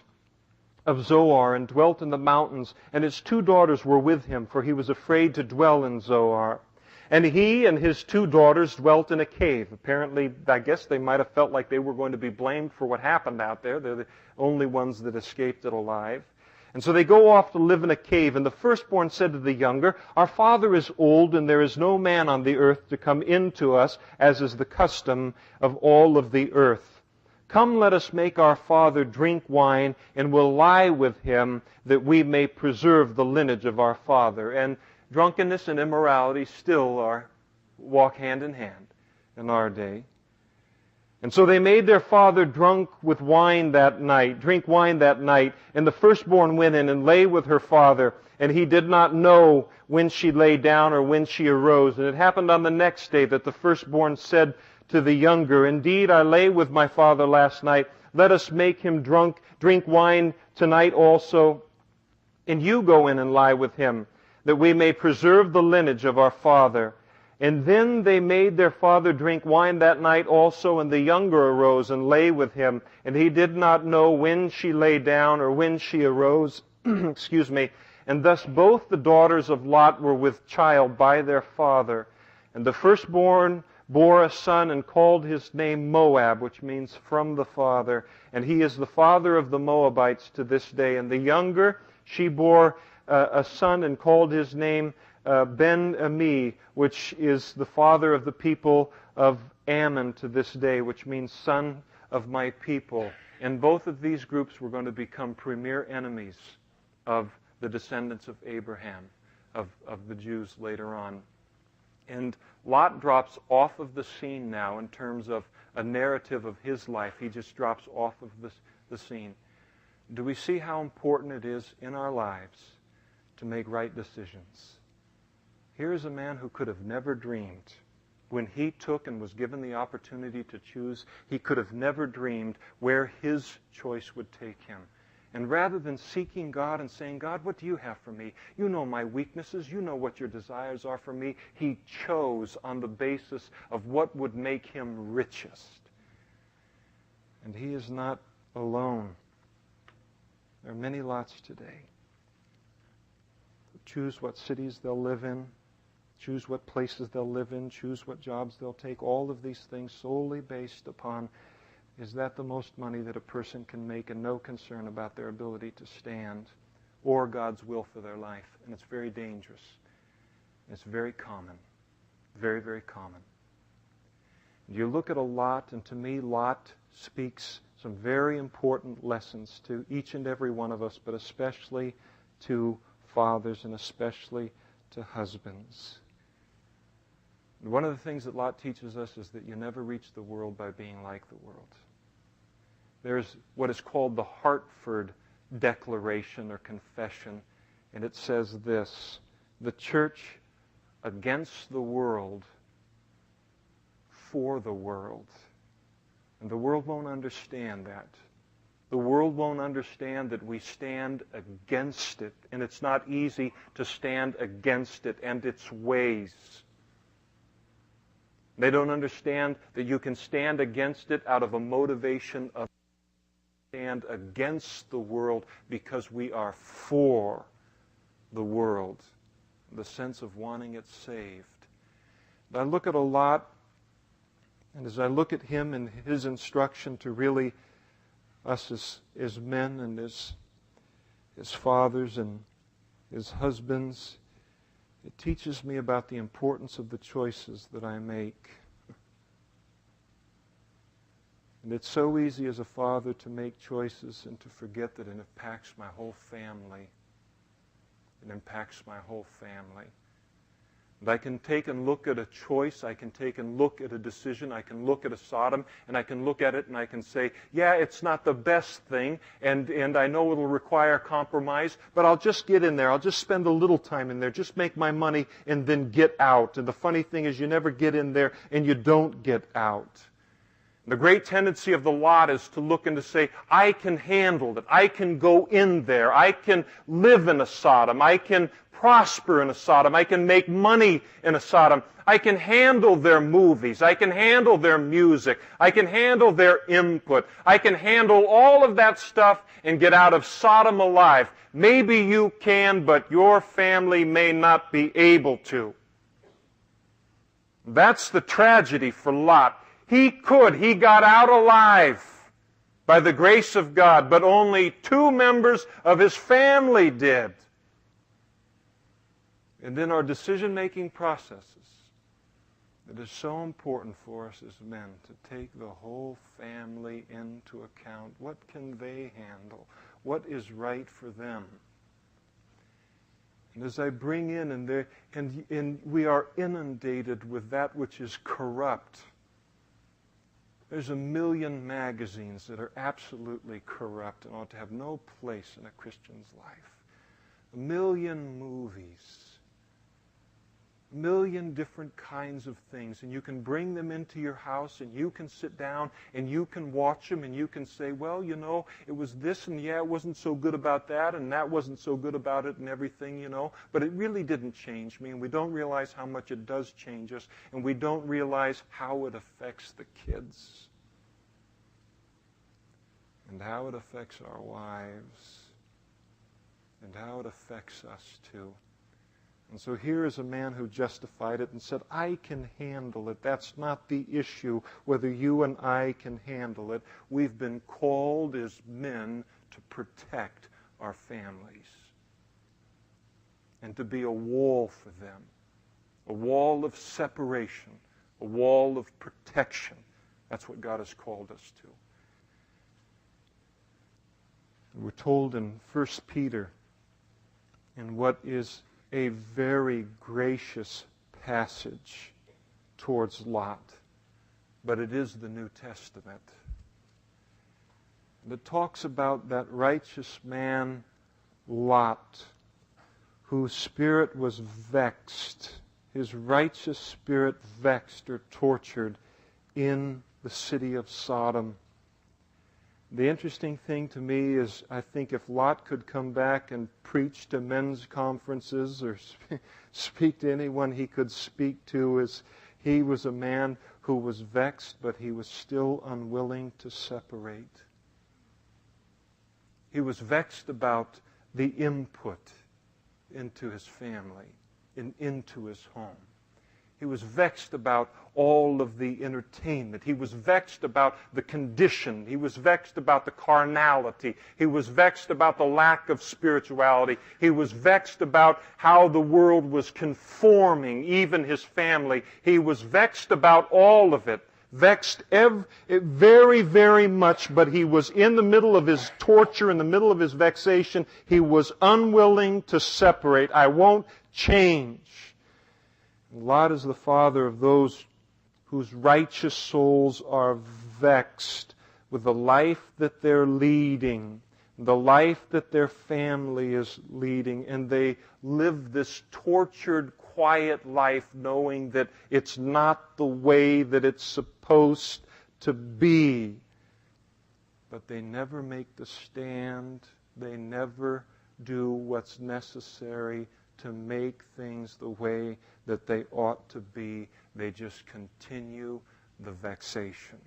of Zoar and dwelt in the mountains, and his 2 daughters were with him, for he was afraid to dwell in Zoar. And he and his 2 daughters dwelt in a cave. Apparently, I guess they might have felt like they were going to be blamed for what happened out there. They're the only ones that escaped it alive. And so they go off to live in a cave. And the firstborn said to the younger, "Our father is old, and there is no man on the earth to come in to us, as is the custom of all of the earth. Come, let us make our father drink wine, and we'll lie with him, that we may preserve the lineage of our father." And drunkenness and immorality still walk hand in hand in our day. And so they made their father drink wine that night, and the firstborn went in and lay with her father, and he did not know when she lay down or when she arose. And it happened on the next day that the firstborn said to the younger, "Indeed, I lay with my father last night. Let us make him drink wine tonight also, and you go in and lie with him, that we may preserve the lineage of our father." And then they made their father drink wine that night also, and the younger arose and lay with him, and he did not know when she lay down or when she arose. Excuse me. And thus both the daughters of Lot were with child by their father. And the firstborn bore a son and called his name Moab, which means from the father. And he is the father of the Moabites to this day. And the younger, she bore a son and called his name Ben-Ami, which is the father of the people of Ammon to this day, which means son of my people. And both of these groups were going to become premier enemies of the descendants of Abraham, of the Jews later on. And Lot drops off of the scene now in terms of a narrative of his life. He just drops off of the scene. Do we see how important it is in our lives to make right decisions? Here is a man who could have never dreamed. When he took and was given the opportunity to choose, he could have never dreamed where his choice would take him. And rather than seeking God and saying, "God, what do you have for me? You know my weaknesses. You know what your desires are for me," he chose on the basis of what would make him richest. And he is not alone. There are many Lots today who choose what cities they'll live in, choose what places they'll live in, choose what jobs they'll take, all of these things solely based upon, is that the most money that a person can make, and no concern about their ability to stand or God's will for their life. And it's very dangerous. It's very common. Very, very common. You look at a Lot, and to me, Lot speaks some very important lessons to each and every one of us, but especially to fathers and especially to husbands. And one of the things that Lot teaches us is that you never reach the world by being like the world. There's what is called the Hartford Declaration or Confession, and it says this: the church against the world, for the world. And the world won't understand that. The world won't understand that we stand against it, and it's not easy to stand against it and its ways. They don't understand that you can stand against it out of a motivation of stand against the world because we are for the world, the sense of wanting it saved. I look at a lot, and as I look at him and his instruction to really us as men and as fathers and as husbands, it teaches me about the importance of the choices that I make. And it's so easy as a father to make choices and to forget that it impacts my whole family. It impacts my whole family. And I can take and look at a choice, I can take and look at a decision, I can look at a Sodom, and I can look at it and I can say, yeah, it's not the best thing, and I know it'll require compromise, but I'll just get in there, I'll just spend a little time in there, just make my money and then get out. And the funny thing is you never get in there and you don't get out. The great tendency of the lot is to look and to say, I can handle it. I can go in there. I can live in a Sodom. I can prosper in a Sodom. I can make money in a Sodom. I can handle their movies. I can handle their music. I can handle their input. I can handle all of that stuff and get out of Sodom alive. Maybe you can, but your family may not be able to. That's the tragedy for Lot. He got out alive by the grace of God, but only 2 members of his family did. And in our decision-making processes, it is so important for us as men to take the whole family into account. What can they handle? What is right for them? And as I bring in, and we are inundated with that which is corrupt. There's a million magazines that are absolutely corrupt and ought to have no place in a Christian's life. A million movies. A million different kinds of things. And you can bring them into your house and you can sit down and you can watch them and you can say, well, you know, it was this and yeah, it wasn't so good about that and that wasn't so good about it and everything, you know. But it really didn't change me, and we don't realize how much it does change us, and we don't realize how it affects the kids and how it affects our wives and how it affects us too. And so here is a man who justified it and said, I can handle it. That's not the issue, whether you and I can handle it. We've been called as men to protect our families and to be a wall for them, a wall of separation, a wall of protection. That's what God has called us to. And we're told in 1 Peter, in what is a very gracious passage towards Lot, but it is the New Testament. And it talks about that righteous man, Lot, whose spirit was vexed, his righteous spirit vexed or tortured in the city of Sodom. The interesting thing to me is, I think if Lot could come back and preach to men's conferences or speak to anyone he could speak to, is he was a man who was vexed, but he was still unwilling to separate. He was vexed about the input into his family and into his home. He was vexed about all of the entertainment. He was vexed about the condition. He was vexed about the carnality. He was vexed about the lack of spirituality. He was vexed about how the world was conforming, even his family. He was vexed about all of it. Vexed very, very much, but he was in the middle of his torture, in the middle of his vexation. He was unwilling to separate. I won't change. Lot is the father of those whose righteous souls are vexed with the life that they're leading, the life that their family is leading, and they live this tortured, quiet life knowing that it's not the way that it's supposed to be. but they never make the stand. They never do what's necessary to make things the way that they ought to be. They just continue the vexation.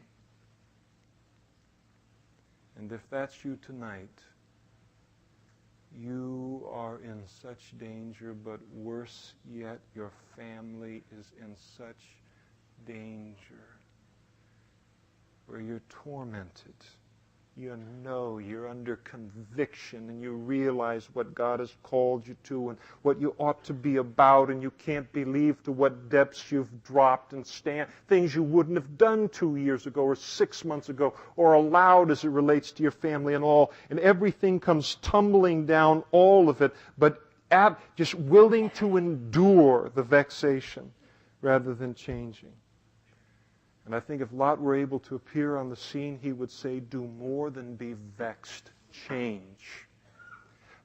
And if that's you tonight, you are in such danger, but worse yet, your family is in such danger, where you're tormented. You know you're under conviction, and you realize what God has called you to and what you ought to be about, and you can't believe to what depths you've dropped and things you wouldn't have done 2 years ago or 6 months ago or allowed as it relates to your family and all. And everything comes tumbling down, all of it, but just willing to endure the vexation rather than changing. And I think if Lot were able to appear on the scene, he would say, do more than be vexed. Change.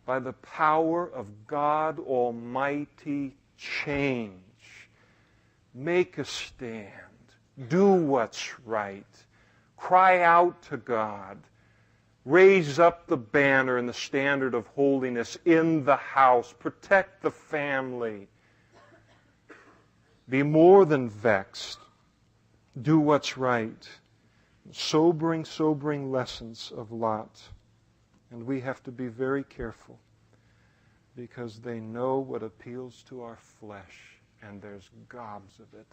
By the power of God Almighty, change. Make a stand. Do what's right. Cry out to God. Raise up the banner and the standard of holiness in the house. Protect the family. Be more than vexed. Do what's right. Sobering lessons of Lot. And we have to be very careful, because they know what appeals to our flesh, and there's gobs of it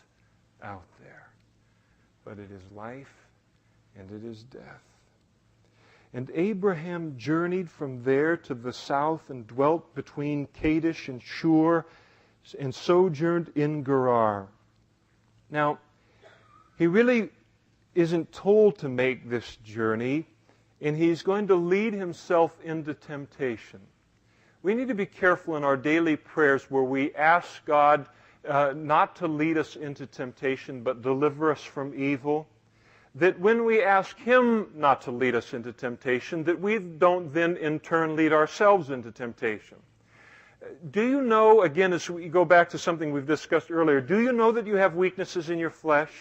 out there. But it is life and it is death. And Abraham journeyed from there to the south and dwelt between Kadesh and Shur and sojourned in Gerar. Now, he really isn't told to make this journey, and he's going to lead himself into temptation. We need to be careful in our daily prayers where we ask God not to lead us into temptation, but deliver us from evil. That when we ask Him not to lead us into temptation, that we don't then in turn lead ourselves into temptation. Do you know, again, as we go back to something we've discussed earlier, do you know that you have weaknesses in your flesh?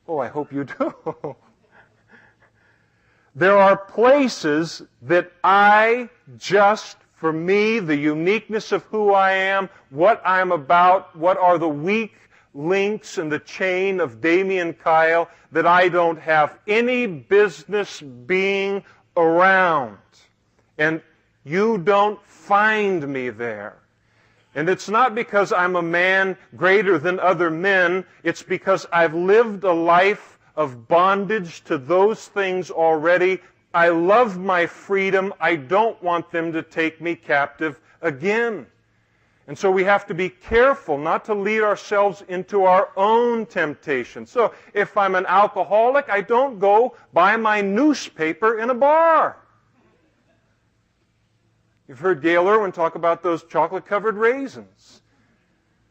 Oh, I hope you do. There are places that for me, the uniqueness of who I am, what I'm about, what are the weak links in the chain of Damion Kyle, that I don't have any business being around. And you don't find me there. And it's not because I'm a man greater than other men. It's because I've lived a life of bondage to those things already. I love my freedom. I don't want them to take me captive again. And so we have to be careful not to lead ourselves into our own temptation. So if I'm an alcoholic, I don't go buy my newspaper in a bar. You've heard Gail Irwin talk about those chocolate-covered raisins.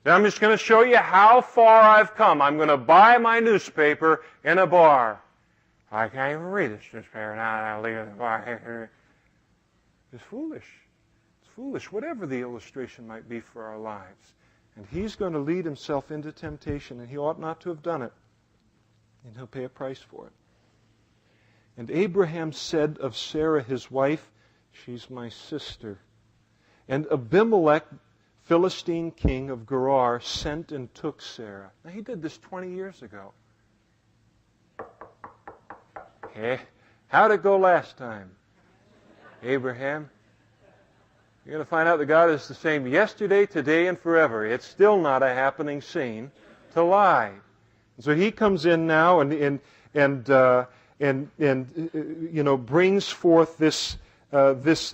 Now I'm just going to show you how far I've come. I'm going to buy my newspaper in a bar. I can't even read this newspaper now. I'll leave it in the bar. It's foolish. It's foolish, whatever the illustration might be for our lives. And he's going to lead himself into temptation, and he ought not to have done it. And he'll pay a price for it. And Abraham said of Sarah, his wife, she's my sister. And Abimelech, Philistine king of Gerar, sent and took Sarah. Now, he did this 20 years ago. How'd it go last time? Abraham, you're going to find out that God is the same yesterday, today, and forever. It's still not a happening scene to lie. So he comes in now and brings forth this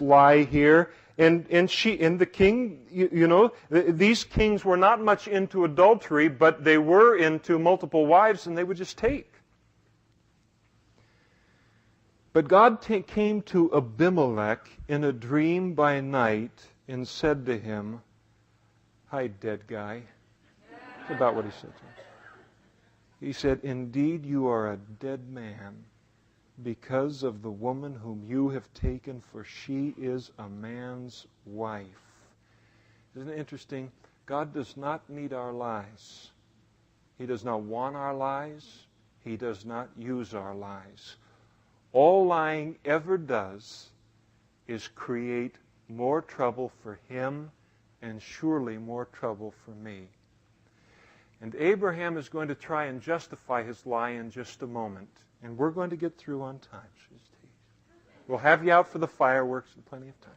lie here, and the king, these kings were not much into adultery, but they were into multiple wives, and they would just take. But God came to Abimelech in a dream by night and said to him, "Hi, dead guy." That's about what he said to him. He said, "Indeed, you are a dead man, because of the woman whom you have taken, for she is a man's wife." Isn't it interesting? God does not need our lies. He does not want our lies. He does not use our lies. All lying ever does is create more trouble for him and surely more trouble for me. And Abraham is going to try and justify his lie in just a moment. And we're going to get through on time. We'll have you out for the fireworks in plenty of time.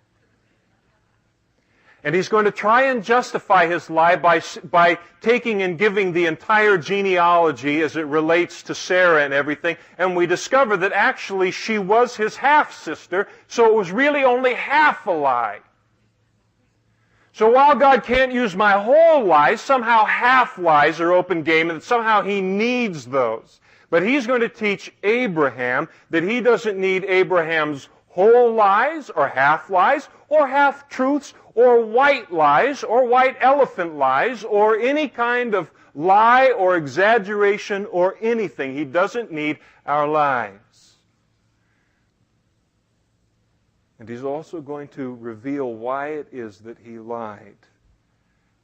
And he's going to try and justify his lie by taking and giving the entire genealogy as it relates to Sarah and everything. And we discover that actually she was his half-sister, so it was really only half a lie. So while God can't use my whole lies, somehow half lies are open game, and somehow he needs those. But he's going to teach Abraham that he doesn't need Abraham's whole lies or half-truths or white lies or white elephant lies or any kind of lie or exaggeration or anything. He doesn't need our lies. And he's also going to reveal why it is that he lied.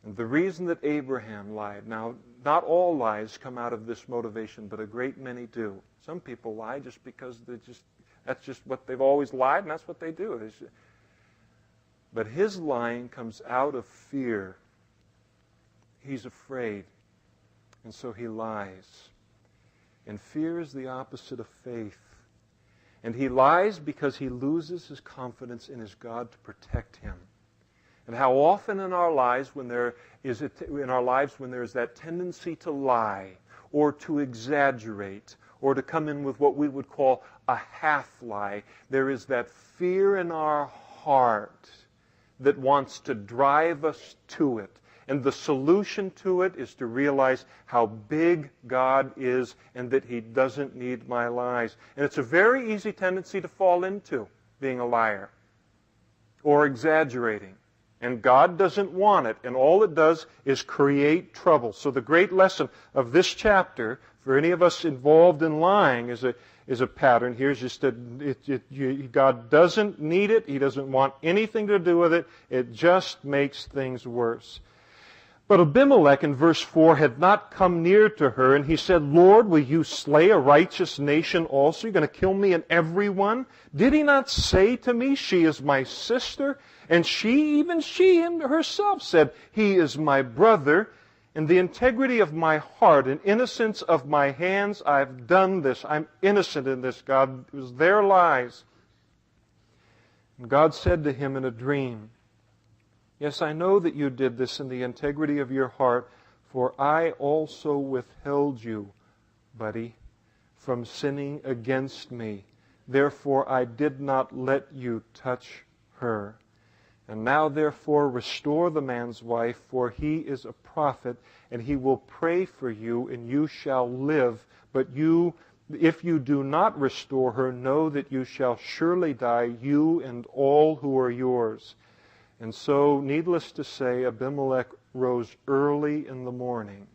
And the reason that Abraham lied. Now, not all lies come out of this motivation, but a great many do. Some people lie just because that's just what they've always lied, and that's what they do. But his lying comes out of fear. He's afraid, and so he lies. And fear is the opposite of faith. And he lies because he loses his confidence in his God to protect him. And how often in our lives when there is that tendency to lie or to exaggerate or to come in with what we would call a half-lie, there is that fear in our heart that wants to drive us to it. And the solution to it is to realize how big God is and that he doesn't need my lies. And it's a very easy tendency to fall into, being a liar or exaggerating. And God doesn't want it. And all it does is create trouble. So the great lesson of this chapter, for any of us involved in lying, is a pattern here. Is just that God doesn't need it. He doesn't want anything to do with it. It just makes things worse. But Abimelech in verse 4 had not come near to her, and he said, Lord, will you slay a righteous nation also? You're going to kill me and everyone? Did he not say to me, she is my sister? And even she herself said, he is my brother. In the integrity of my heart and innocence of my hands, I've done this. I'm innocent in this, God. It was their lies. And God said to him in a dream, yes, I know that you did this in the integrity of your heart, for I also withheld you, buddy, from sinning against me. Therefore, I did not let you touch her. And now, therefore, restore the man's wife, for he is a prophet, and he will pray for you, and you shall live. But if you do not restore her, know that you shall surely die, you and all who are yours. And so, needless to say, Abimelech rose early in the morning,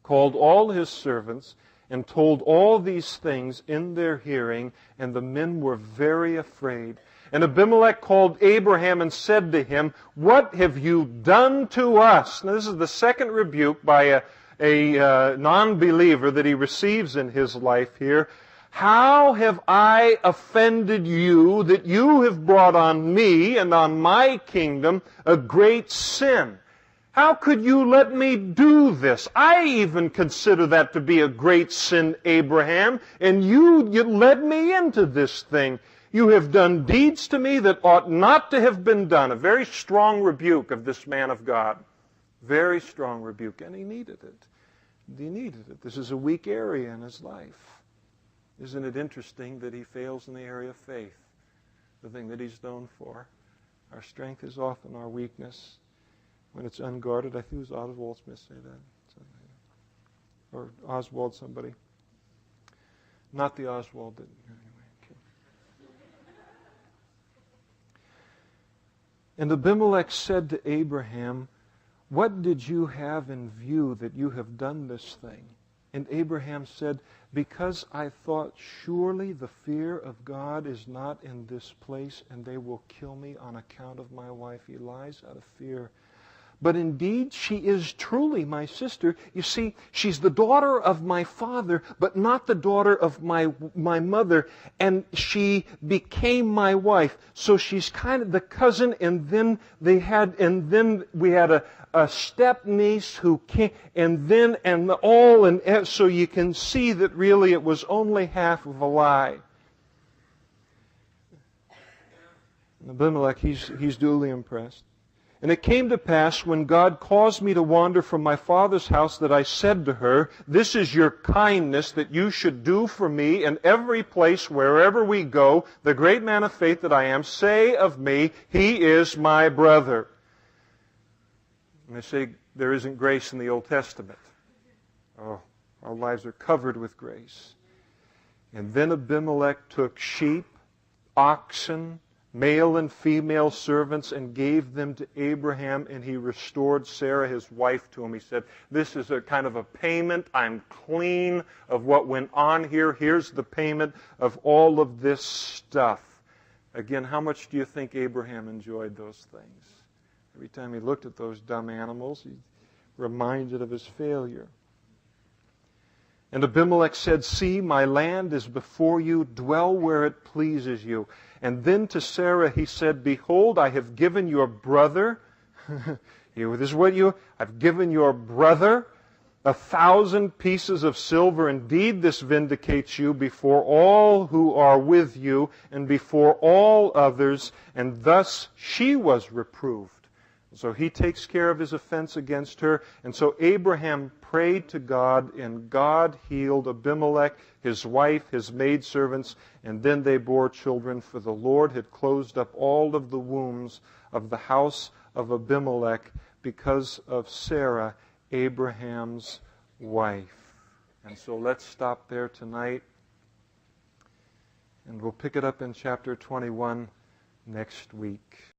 called all his servants, and told all these things in their hearing, and the men were very afraid. And Abimelech called Abraham and said to him, what have you done to us? Now, this is the second rebuke by a non-believer that he receives in his life here. How have I offended you that you have brought on me and on my kingdom a great sin? How could you let me do this? I even consider that to be a great sin, Abraham, and you led me into this thing. You have done deeds to me that ought not to have been done. A very strong rebuke of this man of God. Very strong rebuke. And he needed it. He needed it. This is a weak area in his life. Isn't it interesting that he fails in the area of faith? The thing that he's known for. Our strength is often our weakness. When it's unguarded, I think it was Oswald Smith say that. Or Oswald somebody. Not the Oswald that... And Abimelech said to Abraham, what did you have in view that you have done this thing? And Abraham said, because I thought surely the fear of God is not in this place, and they will kill me on account of my wife. He lies out of fear. but indeed she is truly my sister. You see, she's the daughter of my father, but not the daughter of my mother, and she became my wife. So she's kind of the cousin, and then we had a step niece who came, so you can see that really it was only half of a lie. Abimelech, he's duly impressed. And it came to pass, when God caused me to wander from my father's house, that I said to her, "This is your kindness that you should do for me in every place wherever we go. The great man of faith that I am, say of me, he is my brother." And I say, there isn't grace in the Old Testament. Oh, our lives are covered with grace. And then Abimelech took sheep, oxen, male and female servants, and gave them to Abraham, and he restored Sarah, his wife, to him. He said, "This is a kind of a payment. I'm clean of what went on here. Here's the payment of all of this stuff." Again, how much do you think Abraham enjoyed those things? Every time he looked at those dumb animals, he reminded of his failure. And Abimelech said, "See, my land is before you. Dwell where it pleases you." And then to Sarah he said, "Behold, I have given your brother," I've given your brother 1,000 pieces of silver. Indeed, this vindicates you before all who are with you and before all others. And thus she was reproved. So he takes care of his offense against her. And so Abraham prayed to God, and God healed Abimelech, his wife, his maidservants, and then they bore children, for the Lord had closed up all of the wombs of the house of Abimelech because of Sarah, Abraham's wife. And so let's stop there tonight, and we'll pick it up in chapter 21 next week.